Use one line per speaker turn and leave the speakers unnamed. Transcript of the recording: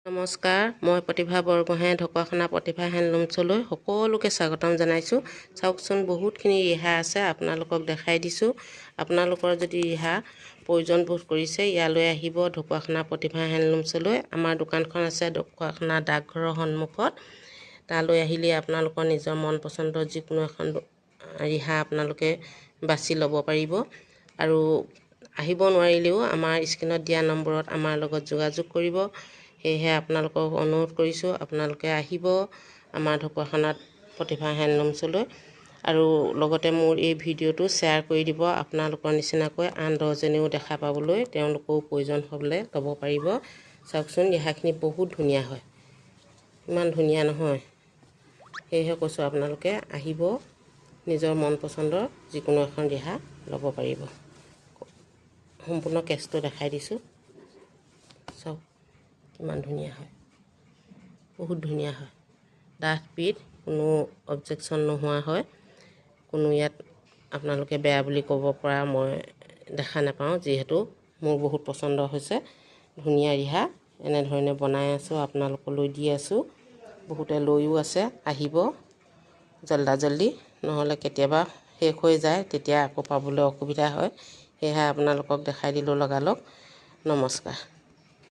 নমস্কাৰ, মই প্ৰতিভা বৰগোহাঁয়ে ঢকুৱাখানা প্ৰতিভা হেণ্ডলুমছলৈ সকলোকে স্বাগতম জনাইছোঁ। চাওকচোন, বহুতখিনি ৰিহা আছে, আপোনালোকক দেখাই দিছোঁ। আপোনালোকৰ যদি ৰিহা প্ৰয়োজন বোধ কৰিছে, ইয়ালৈ আহিব ঢকুৱাখানা প্ৰতিভা হেণ্ডলুমছলৈ। আমাৰ দোকানখন আছে ঢকুৱাখানা ডাকঘৰৰ সন্মুখত। তালৈ আহিলে আপোনালোকৰ নিজৰ মন পচন্দৰ যিকোনো এখন ৰিহা আপোনালোকে বাছি ল'ব পাৰিব। আৰু আহিব নোৱাৰিলেও আমাৰ স্ক্ৰীণত দিয়া নম্বৰত আমাৰ লগত যোগাযোগ কৰিব। সেয়েহে আপোনালোকক অনুৰোধ কৰিছোঁ, আপোনালোকে আহিব আমাৰ ঢকুৱাখানাত প্ৰতিভা হেণ্ডলুমছলৈ। আৰু লগতে মোৰ এই ভিডিঅ'টো শ্বেয়াৰ কৰি দিব। আপোনালোকৰ নিচিনাকৈ আন 10জনেও দেখা পাবলৈ তেওঁলোকেও প্ৰয়োজন হ'লে ল'ব পাৰিব। চাওকচোন, ৰিহাখিনি বহুত ধুনীয়া হয়, ইমান ধুনীয়া নহয়। সেয়েহে কৈছোঁ, আপোনালোকে আহিব, নিজৰ মন পচন্দৰ যিকোনো এখন ৰিহা ল'ব পাৰিব। সম্পূৰ্ণ কেছটো দেখাই দিছোঁ, চাওক কিমান ধুনীয়া হয়, বহুত ধুনীয়া হয়। ডাঠ পিঠ, কোনো অবজেকশ্যন নোহোৱা হয়। কোনো ইয়াত আপোনালোকে বেয়া বুলি ক'ব পৰা মই দেখা নাপাওঁ, যিহেতু মোৰ বহুত পচন্দ হৈছে। ধুনীয়া ৰিহা এনেধৰণে বনাই আছোঁ, আপোনালোকলৈ দি আছোঁ। বহুতে লৈও আছে, আহিব জল্দা, নহ'লে কেতিয়াবা শেষ হৈ যায়, তেতিয়া আকৌ পাবলৈ অসুবিধা হয়। সেয়েহে আপোনালোকক দেখাই দিলোঁ লগালগ। নমস্কাৰ।